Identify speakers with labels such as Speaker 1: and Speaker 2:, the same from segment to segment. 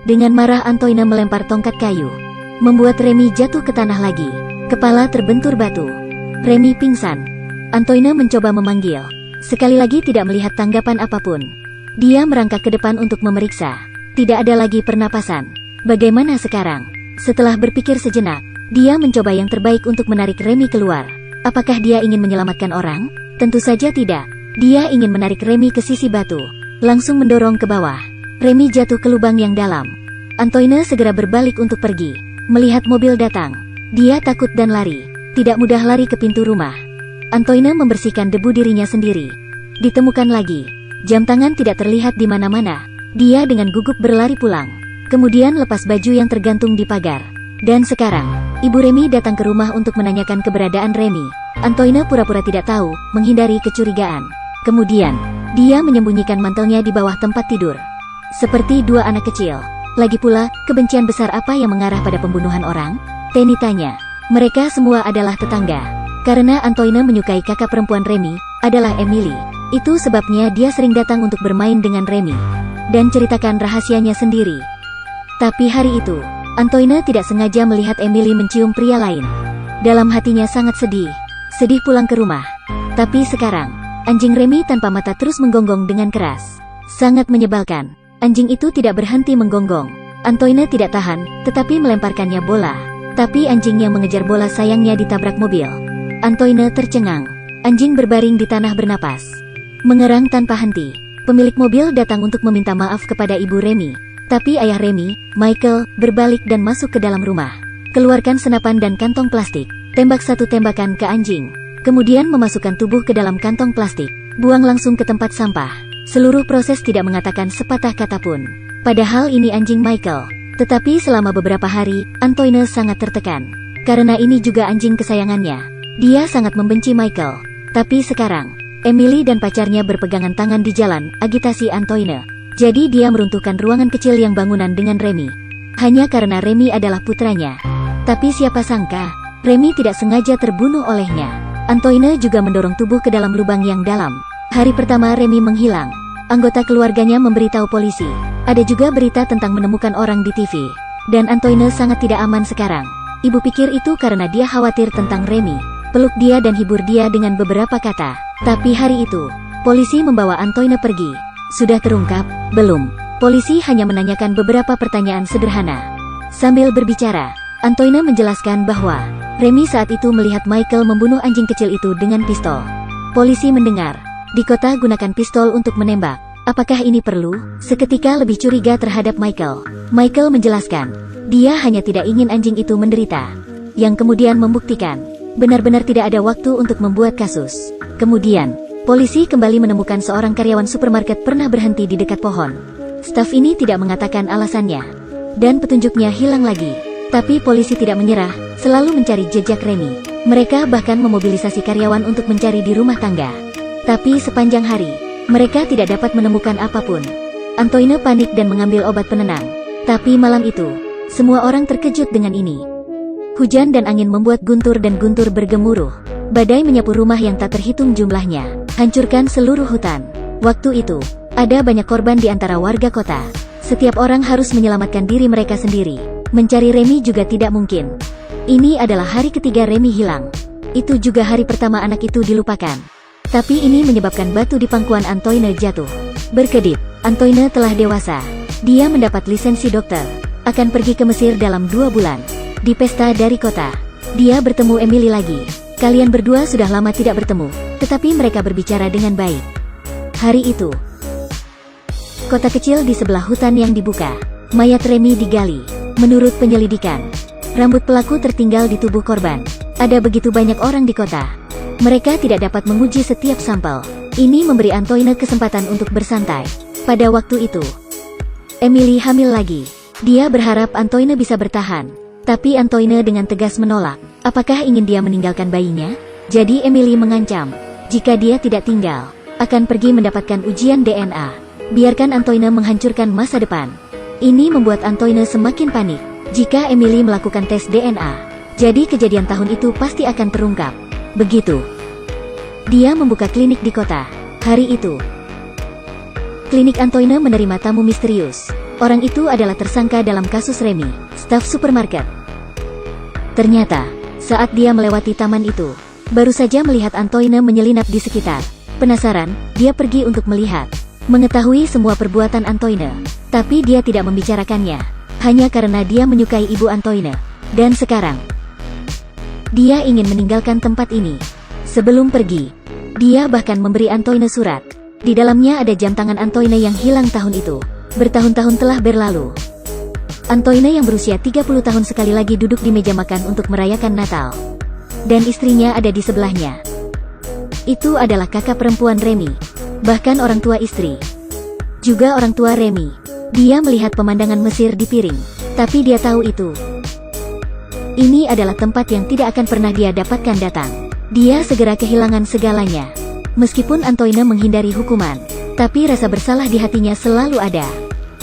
Speaker 1: Dengan marah Antoine melempar tongkat kayu, membuat Remy jatuh ke tanah lagi. Kepala terbentur batu. Remy pingsan. Antoine mencoba memanggil. Sekali lagi tidak melihat tanggapan apapun. Dia merangkak ke depan untuk memeriksa. Tidak ada lagi pernapasan. Bagaimana sekarang? Setelah berpikir sejenak, dia mencoba yang terbaik untuk menarik Remy keluar. Apakah dia ingin menyelamatkan orang? Tentu saja tidak. Dia ingin menarik Remy ke sisi batu, langsung mendorong ke bawah. Remy jatuh ke lubang yang dalam. Antoine segera berbalik untuk pergi. Melihat mobil datang, dia takut dan lari. Tidak mudah lari ke pintu rumah. Antoine membersihkan debu dirinya sendiri. Ditemukan lagi. Jam tangan tidak terlihat di mana-mana. Dia dengan gugup berlari pulang. Kemudian lepas baju yang tergantung di pagar. Dan sekarang, Ibu Remy datang ke rumah untuk menanyakan keberadaan Remy. Antoine pura-pura tidak tahu, menghindari kecurigaan. Kemudian, dia menyembunyikan mantelnya di bawah tempat tidur. Seperti dua anak kecil. Lagi pula, kebencian besar apa yang mengarah pada pembunuhan orang? Tenny tanya. Mereka semua adalah tetangga. Karena Antoine menyukai kakak perempuan Remy, adalah Emily. Itu sebabnya dia sering datang untuk bermain dengan Remy. Dan ceritakan rahasianya sendiri. Tapi hari itu, Antoine tidak sengaja melihat Emily mencium pria lain. Dalam hatinya sangat sedih. Sedih pulang ke rumah. Tapi sekarang, anjing Remy tanpa mata terus menggonggong dengan keras. Sangat menyebalkan. Anjing itu tidak berhenti menggonggong. Antoine tidak tahan, tetapi melemparkannya bola. Tapi anjing yang mengejar bola sayangnya ditabrak mobil. Antoine tercengang. Anjing berbaring di tanah bernapas. Mengerang tanpa henti. Pemilik mobil datang untuk meminta maaf kepada Ibu Remy. Tapi ayah Remy, Michael, berbalik dan masuk ke dalam rumah. Keluarkan senapan dan kantong plastik. Tembak satu tembakan ke anjing. Kemudian memasukkan tubuh ke dalam kantong plastik. Buang langsung ke tempat sampah. Seluruh proses tidak mengatakan sepatah kata pun. Padahal ini anjing Michael. Tetapi selama beberapa hari, Antoine sangat tertekan. Karena ini juga anjing kesayangannya. Dia sangat membenci Michael. Tapi sekarang, Emily dan pacarnya berpegangan tangan di jalan, agitasi Antoine. Jadi dia meruntuhkan ruangan kecil yang bangunan dengan Remy. Hanya karena Remy adalah putranya. Tapi siapa sangka, Remy tidak sengaja terbunuh olehnya. Antoine juga mendorong tubuh ke dalam lubang yang dalam. Hari pertama Remy menghilang. Anggota keluarganya memberitahu polisi. Ada juga berita tentang menemukan orang di TV. Dan Antoine sangat tidak aman sekarang. Ibu pikir itu karena dia khawatir tentang Remy. Peluk dia dan hibur dia dengan beberapa kata. Tapi hari itu, polisi membawa Antoine pergi. Sudah terungkap? Belum. Polisi hanya menanyakan beberapa pertanyaan sederhana. Sambil berbicara, Antoine menjelaskan bahwa Remy saat itu melihat Michael membunuh anjing kecil itu dengan pistol. Polisi mendengar. Di kota gunakan pistol untuk menembak. Apakah ini perlu? Seketika lebih curiga terhadap Michael. Michael menjelaskan, dia hanya tidak ingin anjing itu menderita. Yang kemudian membuktikan, benar-benar tidak ada waktu untuk membuat kasus. Kemudian, polisi kembali menemukan seorang karyawan supermarket pernah berhenti di dekat pohon. Staf ini tidak mengatakan alasannya. Dan petunjuknya hilang lagi. Tapi polisi tidak menyerah, selalu mencari jejak Remy. Mereka bahkan memobilisasi karyawan untuk mencari di rumah tangga. Tapi sepanjang hari, mereka tidak dapat menemukan apapun. Antoine panik dan mengambil obat penenang. Tapi malam itu, semua orang terkejut dengan ini. Hujan dan angin membuat guntur dan guntur bergemuruh. Badai menyapu rumah yang tak terhitung jumlahnya, hancurkan seluruh hutan. Waktu itu, ada banyak korban di antara warga kota. Setiap orang harus menyelamatkan diri mereka sendiri. Mencari Remy juga tidak mungkin. Ini adalah hari ketiga Remy hilang. Itu juga hari pertama anak itu dilupakan. Tapi ini menyebabkan batu di pangkuan Antoine jatuh. Berkedip, Antoine telah dewasa. Dia mendapat lisensi dokter. Akan pergi ke Mesir dalam 2 bulan. Di pesta dari kota, dia bertemu Emily lagi. Kalian berdua sudah lama tidak bertemu, tetapi mereka berbicara dengan baik. Hari itu, kota kecil di sebelah hutan yang dibuka. Mayat Remy digali. Menurut penyelidikan, rambut pelaku tertinggal di tubuh korban. Ada begitu banyak orang di kota. Mereka tidak dapat menguji setiap sampel. Ini memberi Antoine kesempatan untuk bersantai. Pada waktu itu, Emily hamil lagi. Dia berharap Antoine bisa bertahan. Tapi Antoine dengan tegas menolak. Apakah ingin dia meninggalkan bayinya? Jadi Emily mengancam, jika dia tidak tinggal, akan pergi mendapatkan ujian DNA. Biarkan Antoine menghancurkan masa depan. Ini membuat Antoine semakin panik. Jika Emily melakukan tes DNA, jadi kejadian tahun itu pasti akan terungkap. Begitu. Dia membuka klinik di kota. Hari itu, klinik Antoine menerima tamu misterius. Orang itu adalah tersangka dalam kasus Remy, staf supermarket. Ternyata, saat dia melewati taman itu, baru saja melihat Antoine menyelinap di sekitar. Penasaran, dia pergi untuk melihat. Mengetahui semua perbuatan Antoine, tapi dia tidak membicarakannya, hanya karena dia menyukai ibu Antoine. Dan sekarang, dia ingin meninggalkan tempat ini. Sebelum pergi, dia bahkan memberi Antoine surat. Di dalamnya ada jam tangan Antoine yang hilang tahun itu. Bertahun-tahun telah berlalu. Antoine yang berusia 30 tahun sekali lagi duduk di meja makan untuk merayakan Natal. Dan istrinya ada di sebelahnya. Itu adalah kakak perempuan Remy. Bahkan orang tua istri. Juga orang tua Remy. Dia melihat pemandangan Mesir di piring. Tapi dia tahu itu. Ini adalah tempat yang tidak akan pernah dia dapatkan datang. Dia segera kehilangan segalanya. Meskipun Antoine menghindari hukuman, tapi rasa bersalah di hatinya selalu ada.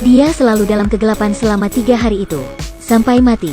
Speaker 1: Dia selalu dalam kegelapan selama 3 hari itu, sampai mati.